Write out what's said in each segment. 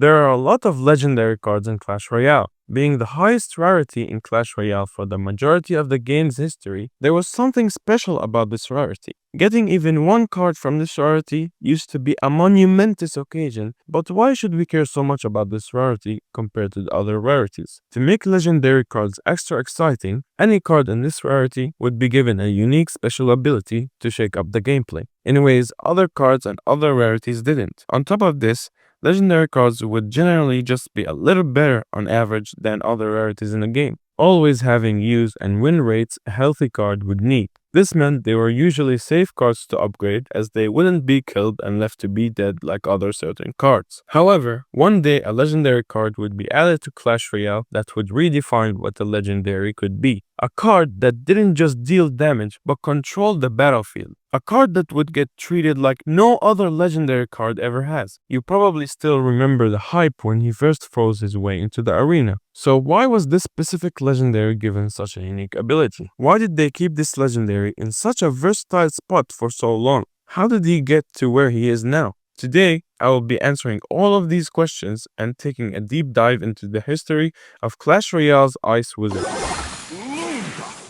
There are a lot of legendary cards in Clash Royale. Being the highest rarity in Clash Royale for the majority of the game's history, there was something special about this rarity. Getting even one card from this rarity used to be a monumentous occasion, but why should we care so much about this rarity compared to the other rarities? To make legendary cards extra exciting, any card in this rarity would be given a unique special ability to shake up the gameplay, in ways other cards and other rarities didn't. On top of this, legendary cards would generally just be a little better on average than other rarities in the game, always having use and win rates a healthy card would need. This meant they were usually safe cards to upgrade as they wouldn't be killed and left to be dead like other certain cards. However, one day a legendary card would be added to Clash Royale that would redefine what a legendary could be. A card that didn't just deal damage but controlled the battlefield. A card that would get treated like no other legendary card ever has. You probably still remember the hype when he first froze his way into the arena. So why was this specific legendary given such a unique ability? Why did they keep this legendary in such a versatile spot for so long? How did he get to where he is now? Today, I will be answering all of these questions and taking a deep dive into the history of Clash Royale's Ice Wizard.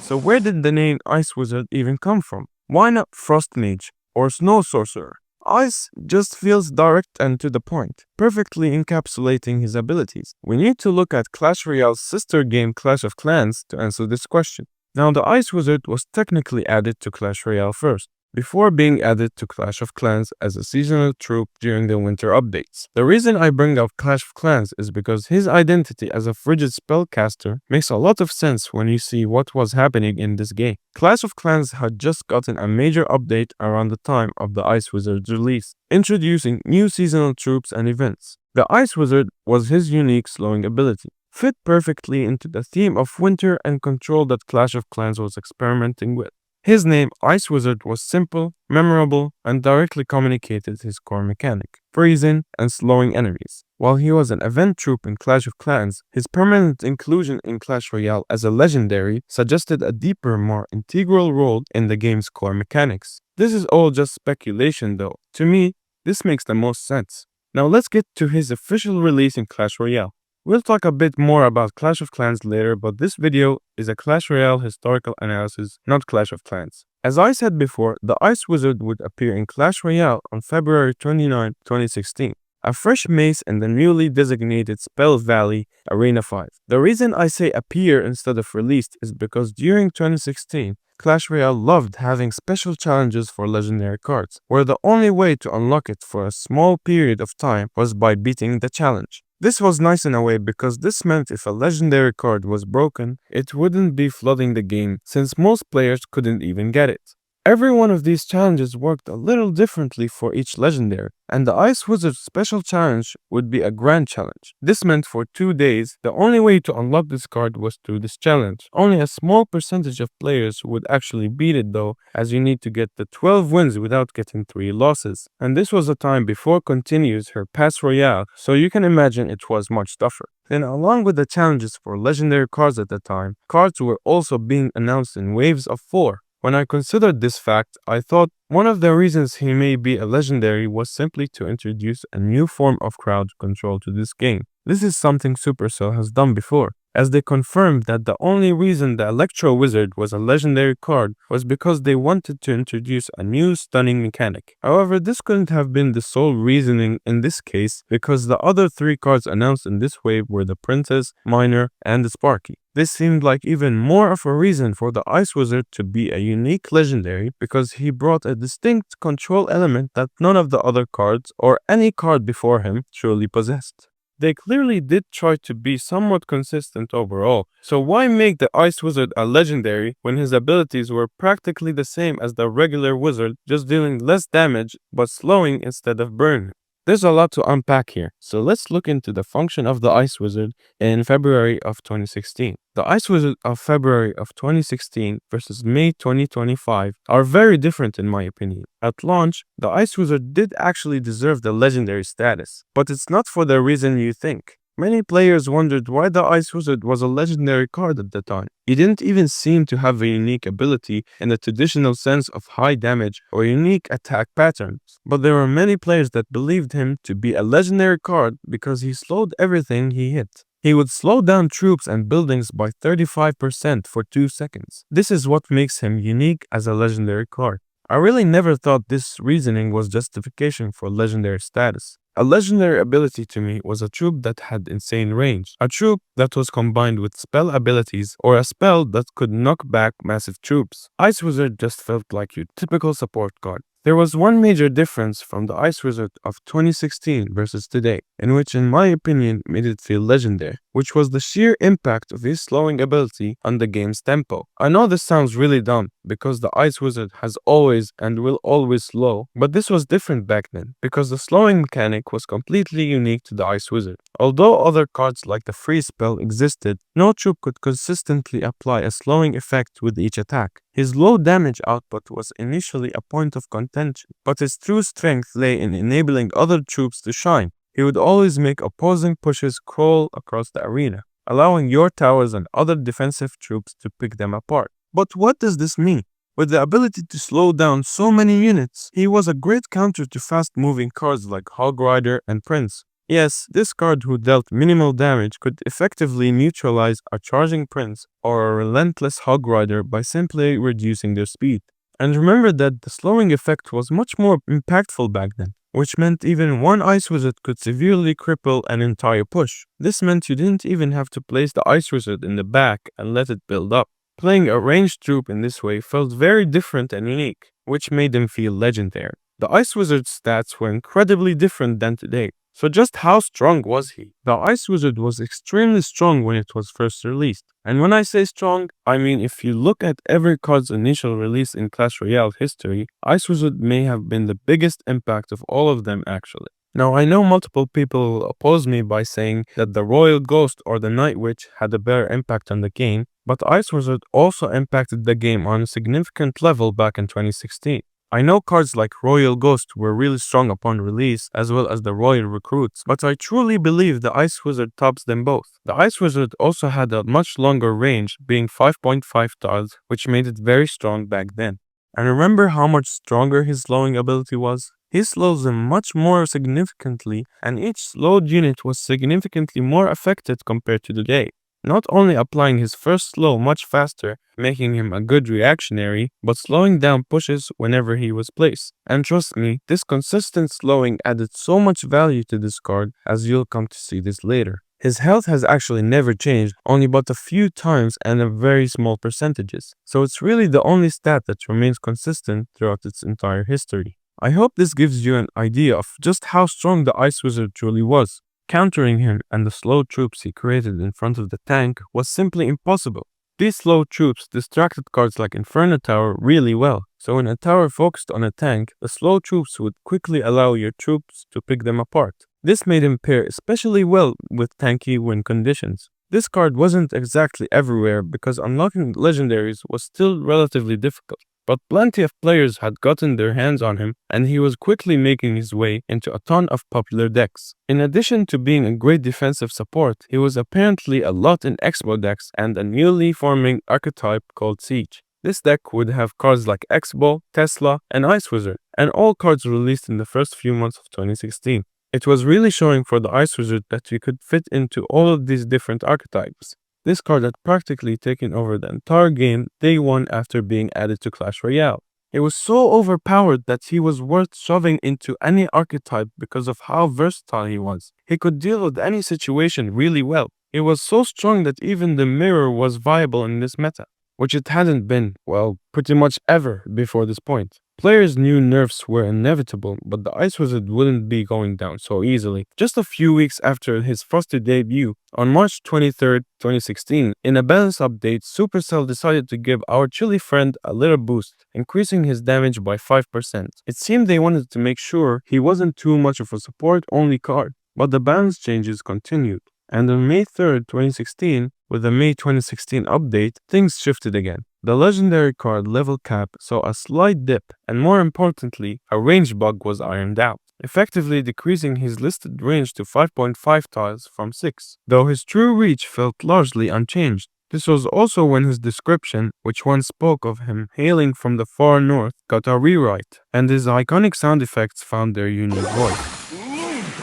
So where did the name Ice Wizard even come from? Why not Frost Mage or Snow Sorcerer? Ice just feels direct and to the point, perfectly encapsulating his abilities. We need to look at Clash Royale's sister game Clash of Clans to answer this question. Now, the Ice Wizard was technically added to Clash Royale first, before being added to Clash of Clans as a seasonal troop during the winter updates. The reason I bring up Clash of Clans is because his identity as a frigid spellcaster makes a lot of sense when you see what was happening in this game. Clash of Clans had just gotten a major update around the time of the Ice Wizard's release, introducing new seasonal troops and events. The Ice Wizard was his unique slowing ability, fit perfectly into the theme of winter and control that Clash of Clans was experimenting with. His name, Ice Wizard, was simple, memorable, and directly communicated his core mechanic, freezing and slowing enemies. While he was an event troop in Clash of Clans, his permanent inclusion in Clash Royale as a legendary suggested a deeper, more integral role in the game's core mechanics. This is all just speculation though. To me, this makes the most sense. Now let's get to his official release in Clash Royale. We'll talk a bit more about Clash of Clans later, but this video is a Clash Royale historical analysis, not Clash of Clans. As I said before, the Ice Wizard would appear in Clash Royale on February 29, 2016, a fresh mace in the newly designated Spell Valley Arena 5. The reason I say appear instead of released is because during 2016, Clash Royale loved having special challenges for legendary cards, where the only way to unlock it for a small period of time was by beating the challenge. This was nice in a way because this meant if a legendary card was broken, it wouldn't be flooding the game since most players couldn't even get it. Every one of these challenges worked a little differently for each legendary, and the Ice Wizard's special challenge would be a grand challenge. This meant for 2 days, the only way to unlock this card was through this challenge. Only a small percentage of players would actually beat it though, as you need to get the 12 wins without getting 3 losses. And this was a time before continues her Pass Royale, so you can imagine it was much tougher. Then along with the challenges for legendary cards at the time, cards were also being announced in waves of 4. When I considered this fact, I thought one of the reasons he may be a legendary was simply to introduce a new form of crowd control to this game. This is something Supercell has done before, as they confirmed that the only reason the Electro Wizard was a legendary card was because they wanted to introduce a new stunning mechanic. However, this couldn't have been the sole reasoning in this case because the other 3 cards announced in this wave were the Princess, Miner, and the Sparky. This seemed like even more of a reason for the Ice Wizard to be a unique legendary because he brought a distinct control element that none of the other cards or any card before him truly possessed. They clearly did try to be somewhat consistent overall, so why make the Ice Wizard a legendary when his abilities were practically the same as the regular wizard, just dealing less damage but slowing instead of burning? There's a lot to unpack here, so let's look into the function of the Ice Wizard in February of 2016. The Ice Wizard of February of 2016 versus May 2025 are very different in my opinion. At launch, the Ice Wizard did actually deserve the legendary status, but it's not for the reason you think. Many players wondered why the Ice Wizard was a legendary card at the time. He didn't even seem to have a unique ability in the traditional sense of high damage or unique attack patterns. But there were many players that believed him to be a legendary card because he slowed everything he hit. He would slow down troops and buildings by 35% for 2 seconds. This is what makes him unique as a legendary card. I really never thought this reasoning was justification for legendary status. A legendary ability to me was a troop that had insane range, a troop that was combined with spell abilities, or a spell that could knock back massive troops. Ice Wizard just felt like your typical support card. There was one major difference from the Ice Wizard of 2016 versus today, in which in my opinion made it feel legendary, which was the sheer impact of his slowing ability on the game's tempo. I know this sounds really dumb, because the Ice Wizard has always and will always slow, but this was different back then, because the slowing mechanic was completely unique to the Ice Wizard. Although other cards like the freeze spell existed, no troop could consistently apply a slowing effect with each attack. His low damage output was initially a point of contention, but his true strength lay in enabling other troops to shine. He would always make opposing pushes crawl across the arena, allowing your towers and other defensive troops to pick them apart. But what does this mean? With the ability to slow down so many units, he was a great counter to fast-moving cards like Hog Rider and Prince. Yes, this card who dealt minimal damage could effectively neutralize a charging Prince or a relentless Hog Rider by simply reducing their speed. And remember that the slowing effect was much more impactful back then, which meant even one Ice Wizard could severely cripple an entire push. This meant you didn't even have to place the Ice Wizard in the back and let it build up. Playing a ranged troop in this way felt very different and unique, which made him feel legendary. The Ice Wizard's stats were incredibly different than today. So just how strong was he? The Ice Wizard was extremely strong when it was first released. And when I say strong, I mean if you look at every card's initial release in Clash Royale history, Ice Wizard may have been the biggest impact of all of them actually. Now I know multiple people will oppose me by saying that the Royal Ghost or the Night Witch had a better impact on the game, but Ice Wizard also impacted the game on a significant level back in 2016. I know cards like Royal Ghost were really strong upon release, as well as the Royal Recruits, but I truly believe the Ice Wizard tops them both. The Ice Wizard also had a much longer range, being 5.5 tiles, which made it very strong back then. And remember how much stronger his slowing ability was? He slows them much more significantly, and each slowed unit was significantly more affected compared to today. Not only applying his first slow much faster, making him a good reactionary, but slowing down pushes whenever he was placed. And trust me, this consistent slowing added so much value to this card, as you'll come to see this later. His health has actually never changed, only but a few times and a very small percentages. So it's really the only stat that remains consistent throughout its entire history. I hope this gives you an idea of just how strong the Ice Wizard truly was. Countering him and the slow troops he created in front of the tank was simply impossible. These slow troops distracted cards like Inferno Tower really well, so when a tower focused on a tank, the slow troops would quickly allow your troops to pick them apart. This made him pair especially well with tanky win conditions. This card wasn't exactly everywhere because unlocking legendaries was still relatively difficult. But plenty of players had gotten their hands on him, and he was quickly making his way into a ton of popular decks. In addition to being a great defensive support, he was apparently a lot in Expo decks and a newly forming archetype called Siege. This deck would have cards like Expo, Tesla, and Ice Wizard, and all cards released in the first few months of 2016. It was really showing for the Ice Wizard that we could fit into all of these different archetypes. This card had practically taken over the entire game day one after being added to Clash Royale. It was so overpowered that he was worth shoving into any archetype because of how versatile he was. He could deal with any situation really well. He was so strong that even the mirror was viable in this meta, which it hadn't been, well, pretty much ever before this point. Players knew nerfs were inevitable, but the Ice Wizard wouldn't be going down so easily. Just a few weeks after his Frosty debut, on March 23, 2016, in a balance update, Supercell decided to give our chilly friend a little boost, increasing his damage by 5%. It seemed they wanted to make sure he wasn't too much of a support-only card, but the balance changes continued. And on May 3, 2016, with the May 2016 update, things shifted again. The legendary card level cap saw a slight dip, and more importantly, a range bug was ironed out. effectively decreasing his listed range to 5.5 tiles from 6, though his true reach felt largely unchanged. This was also when his description, which once spoke of him hailing from the far north, got a rewrite, and his iconic sound effects found their unique voice.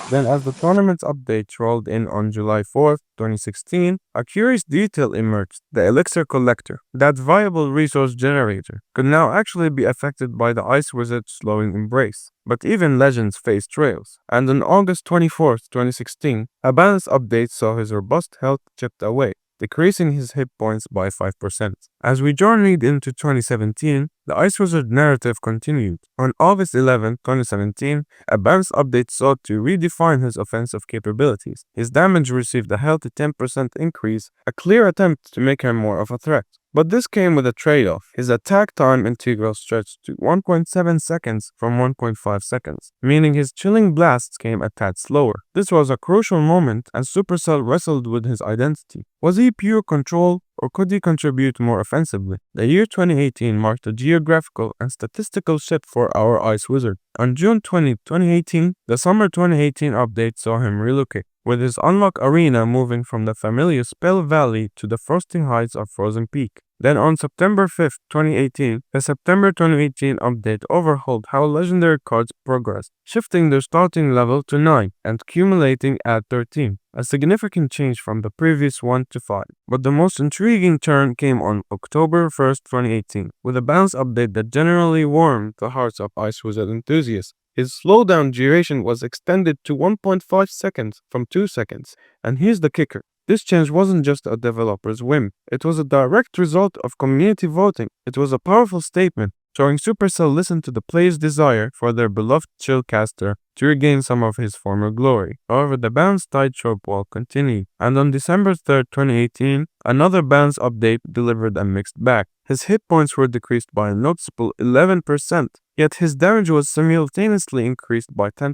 Then, as the tournament's update rolled in on July 4th, 2016, a curious detail emerged. The Elixir Collector, that viable resource generator, could now actually be affected by the Ice Wizard's slowing embrace. But even legends face trails, and on August 24th, 2016, a balance update saw his robust health chipped away, decreasing his hit points by 5%. As we journeyed into 2017, the Ice Wizard narrative continued. On August 11, 2017, a balance update sought to redefine his offensive capabilities. His damage received a healthy 10% increase, a clear attempt to make him more of a threat. But this came with a trade-off. His attack time integral stretched to 1.7 seconds from 1.5 seconds, meaning his chilling blasts came a tad slower. This was a crucial moment as Supercell wrestled with his identity. Was he pure control, or could he contribute more offensively? The year 2018 marked a geographical and statistical shift for our Ice Wizard. On June 20, 2018, the Summer 2018 update saw him relocate, with his Unlock Arena moving from the familiar Spell Valley to the frosting heights of Frozen Peak. Then on September 5th, 2018, the September 2018 update overhauled how legendary cards progressed, shifting their starting level to 9 and cumulating at 13, a significant change from the previous 1 to 5. But the most intriguing turn came on October 1st, 2018, with a balance update that generally warmed the hearts of Ice Wizard enthusiasts. His slowdown duration was extended to 1.5 seconds from 2 seconds, and here's the kicker. This change wasn't just a developer's whim, it was a direct result of community voting. It was a powerful statement, showing Supercell listened to the players' desire for their beloved Chillcaster to regain some of his former glory. However, the balance tightrope walk continued, and on December 3rd, 2018, another balance update delivered a mixed bag. His hit points were decreased by a noticeable 11%, yet his damage was simultaneously increased by 10%.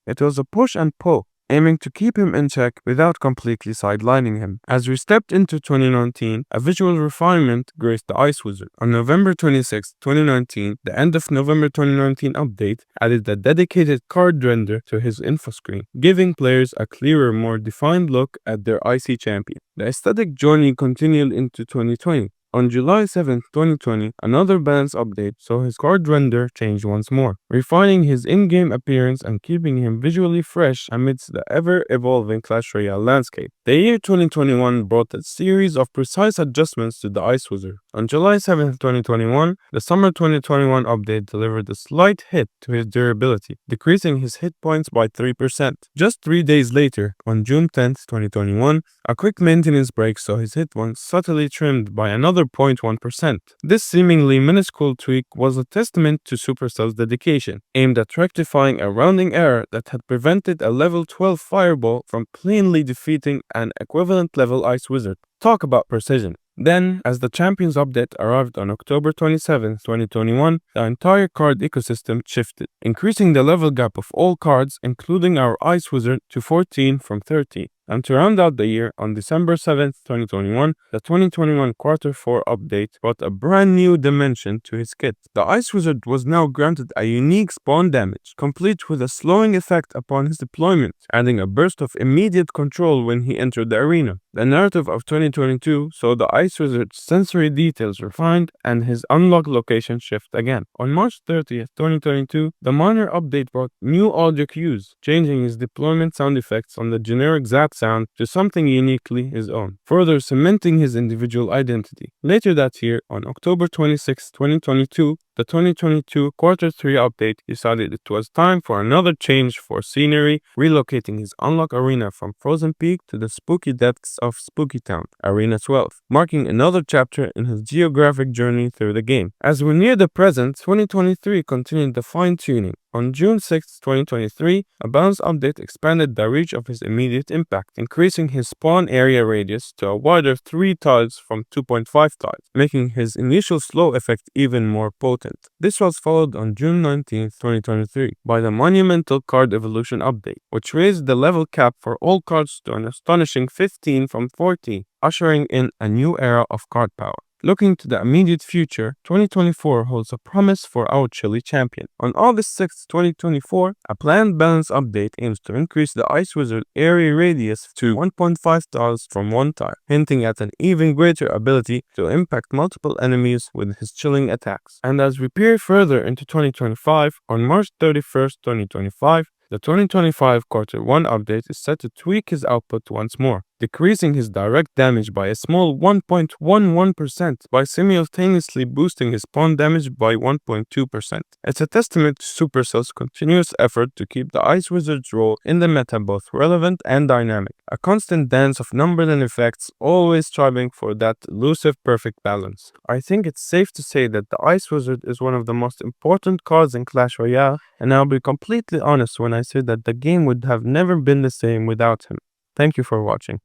It was a push and pull, aiming to keep him in check without completely sidelining him. As we stepped into 2019, a visual refinement graced the Ice Wizard. On November 26, 2019, the end of November 2019 update added a dedicated card render to his info screen, giving players a clearer, more defined look at their IC champion. The aesthetic journey continued into 2020. On July 7, 2020, another balance update saw his card render change once more, refining his in-game appearance and keeping him visually fresh amidst the ever-evolving Clash Royale landscape. The year 2021 brought a series of precise adjustments to the Ice Wizard. On July 7, 2021, the Summer 2021 update delivered a slight hit to his durability, decreasing his hit points by 3%. Just 3 days later, on June 10, 2021, a quick maintenance break saw his hit points subtly trimmed by another 0.1%. This seemingly minuscule tweak was a testament to Supercell's dedication, aimed at rectifying a rounding error that had prevented a level 12 fireball from plainly defeating an equivalent level Ice Wizard. Talk about precision. Then, as the Champions update arrived on October 27, 2021, the entire card ecosystem shifted, increasing the level gap of all cards, including our Ice Wizard, to 14 from 13. And to round out the year, on December 7, 2021, the 2021 Quarter 4 update brought a brand new dimension to his kit. The Ice Wizard was now granted a unique spawn damage, complete with a slowing effect upon his deployment, adding a burst of immediate control when he entered the arena. The narrative of 2022 saw the Ice Wizard's sensory details refined and his unlock location shift again. On March 30, 2022, the minor update brought new audio cues, changing his deployment sound effects on the generic Zap sound to something uniquely his own, further cementing his individual identity. Later that year, on October 26, 2022, the 2022 Quarter 3 update decided it was time for another change for scenery, relocating his Unlock Arena from Frozen Peak to the spooky depths of Spooky Town, Arena 12, marking another chapter in his geographic journey through the game. As we near the present, 2023 continued the fine-tuning. On June 6, 2023, a balance update expanded the reach of his immediate impact, increasing his spawn area radius to a wider 3 tiles from 2.5 tiles, making his initial slow effect even more potent. This was followed on June 19, 2023, by the monumental card evolution update, which raised the level cap for all cards to an astonishing 15 from 14, ushering in a new era of card power. Looking to the immediate future, 2024 holds a promise for our Chile champion. On August 6, 2024, a planned balance update aims to increase the Ice Wizard area radius to 1.5 tiles from 1 tile, hinting at an even greater ability to impact multiple enemies with his chilling attacks. And as we peer further into 2025, on March 31st, 2025, the 2025 Quarter 1 update is set to tweak his output once more, decreasing his direct damage by a small 1.11% by simultaneously boosting his spawn damage by 1.2%. It's a testament to Supercell's continuous effort to keep the Ice Wizard's role in the meta both relevant and dynamic, a constant dance of numbers and effects, always striving for that elusive perfect balance. I think it's safe to say that the Ice Wizard is one of the most important cards in Clash Royale, and I'll be completely honest when I say that the game would have never been the same without him. Thank you for watching.